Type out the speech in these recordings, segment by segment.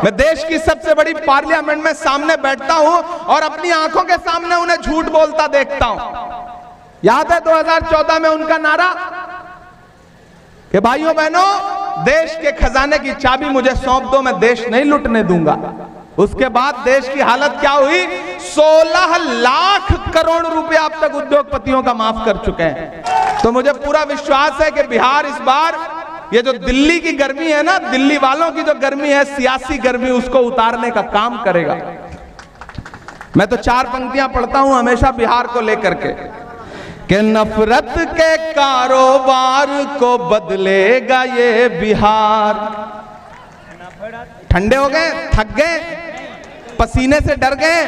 मैं देश की सबसे बड़ी पार्लियामेंट में सामने बैठता हूं और अपनी आंखों के सामने उन्हें झूठ बोलता देखता हूं। याद है 2014 में उनका नारा कि भाइयों बहनों, देश के खजाने की चाबी मुझे सौंप दो, मैं देश नहीं लुटने दूंगा। उसके बाद देश की हालत क्या हुई? 16 लाख करोड़ रुपए अब तक उद्योगपतियों का माफ कर चुके हैं। तो मुझे पूरा विश्वास है कि बिहार इस बार ये जो दिल्ली की गर्मी है ना, दिल्ली वालों की जो गर्मी है, सियासी गर्मी, उसको उतारने का काम करेगा। मैं तो 4 पंक्तियां पढ़ता हूं हमेशा बिहार को लेकर के कि नफरत के कारोबार को बदलेगा ये बिहार। ठंडे हो गए, थक गए, पसीने से डर गए?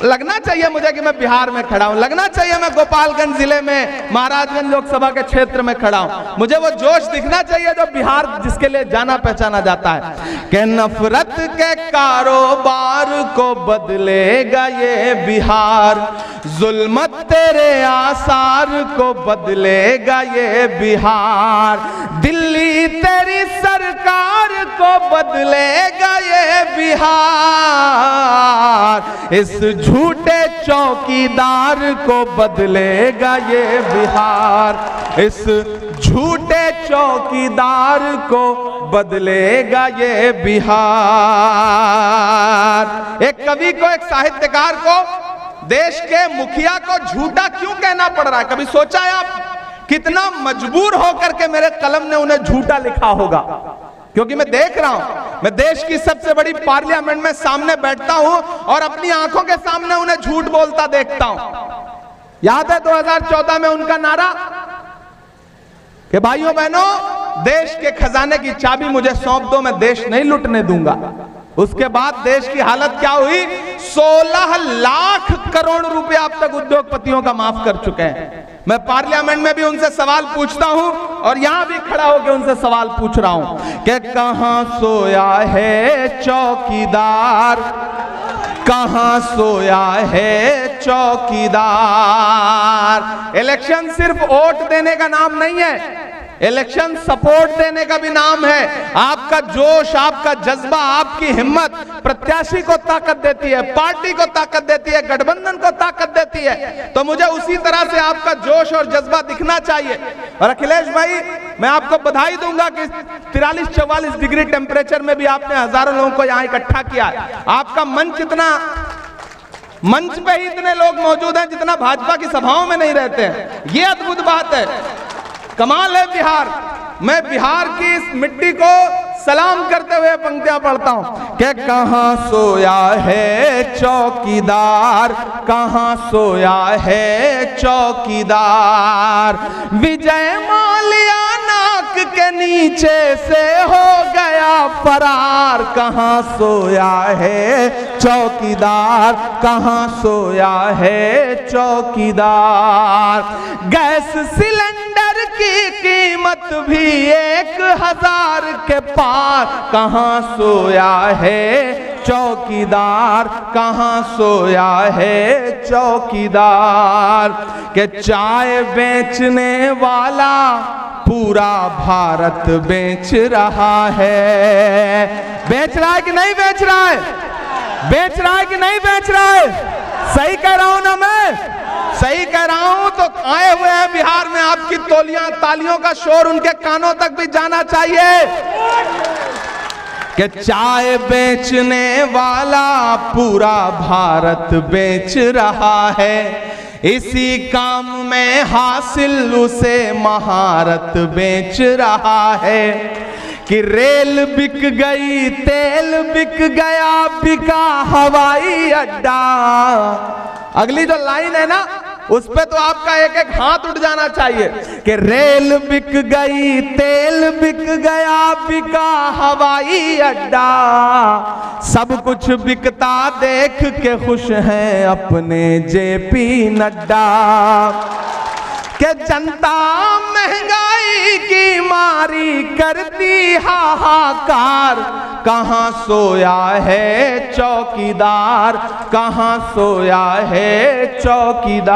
लगना चाहिए मुझे कि मैं बिहार में खड़ा हूं, लगना चाहिए मैं गोपालगंज जिले में महाराजगंज लोकसभा के क्षेत्र में खड़ा हूं। मुझे वो जोश दिखना चाहिए जो बिहार जिसके लिए जाना पहचाना जाता है कि नफरत के कारोबार को बदलेगा ये बिहार, जुल्मत तेरे आसार को बदलेगा ये बिहार, दिल्ली तेरी सरकार को बदलेगा ये बिहार, इस झूठे चौकीदार को बदलेगा ये बिहार, इस झूठे चौकीदार को बदलेगा ये बिहार। एक कवि को, एक साहित्यकार को, देश के मुखिया को झूठा क्यों कहना पड़ रहा है? कभी सोचा है आप कितना मजबूर होकर के मेरे कलम ने उन्हें झूठा लिखा होगा? क्योंकि मैं देख रहा हूं, मैं देश की सबसे बड़ी पार्लियामेंट में सामने बैठता हूं और अपनी आंखों के सामने उन्हें झूठ बोलता देखता हूं। याद है 2014 में उनका नारा कि भाइयों बहनों, देश के खजाने की चाबी मुझे सौंप दो, मैं देश नहीं लुटने दूंगा। उसके बाद देश की हालत क्या हुई? 16 लाख करोड़ रुपए अब तक उद्योगपतियों का माफ कर चुके हैं। मैं पार्लियामेंट में भी उनसे सवाल पूछता हूं और यहां भी खड़ा होकर उनसे सवाल पूछ रहा हूं कि कहां सोया है चौकीदार, कहां सोया है चौकीदार। इलेक्शन सिर्फ वोट देने का नाम नहीं है, इलेक्शन सपोर्ट देने का भी नाम है। आपका जोश, आपका जज्बा, आपकी हिम्मत प्रत्याशी को ताकत देती है, पार्टी को ताकत देती है, गठबंधन को ताकत देती है। तो मुझे उसी तरह से आपका जोश और जज्बा दिखना चाहिए। और अखिलेश भाई, मैं आपको बधाई दूंगा कि 43-44 डिग्री टेम्परेचर में भी आपने हजारों लोगों को यहां इकट्ठा किया। आपका मंच इतना, मंच पे ही इतने लोग मौजूद हैं जितना भाजपा की सभाओं में नहीं रहते हैं। ये अद्भुत बात है, कमाल है बिहार। मैं बिहार की इस मिट्टी को सलाम करते हुए पंक्तियां पढ़ता हूं कि कहां सोया है चौकीदार, कहां सोया है चौकीदार, विजय माल्या नाक के नीचे से हो गया फरार, कहां सोया है चौकीदार, कहां सोया है चौकीदार, गैस सिलेंडर की कीमत भी 1000 के पार, कहां सोया है चौकीदार, कहां सोया है चौकीदार, के चाय बेचने वाला पूरा भारत बेच रहा है। बेच रहा है कि नहीं बेच रहा है? बेच रहा है कि नहीं बेच रहा है? सही कह रहा हूं ना मैं? सही कह रहा हूं। तो आए हुए हैं बिहार में, आपकी तोलियां, तालियों का शोर उनके कानों तक भी जाना चाहिए कि चाय बेचने वाला पूरा भारत बेच रहा है, इसी काम में हासिल उसे महारत बेच रहा है, कि रेल बिक गई, तेल बिक गया, बिका हवाई अड्डा। अगली जो लाइन है ना, उस पे तो आपका एक एक हाथ उठ जाना चाहिए कि रेल बिक गई, तेल बिक गया, बिका हवाई अड्डा, सब कुछ बिकता देख के खुश हैं अपने जेपी नड्डा, कि जनता महंगाई की मारी करती हाहाकार, कहां सोया है चौकीदार, कहां सोया है चौकीदार।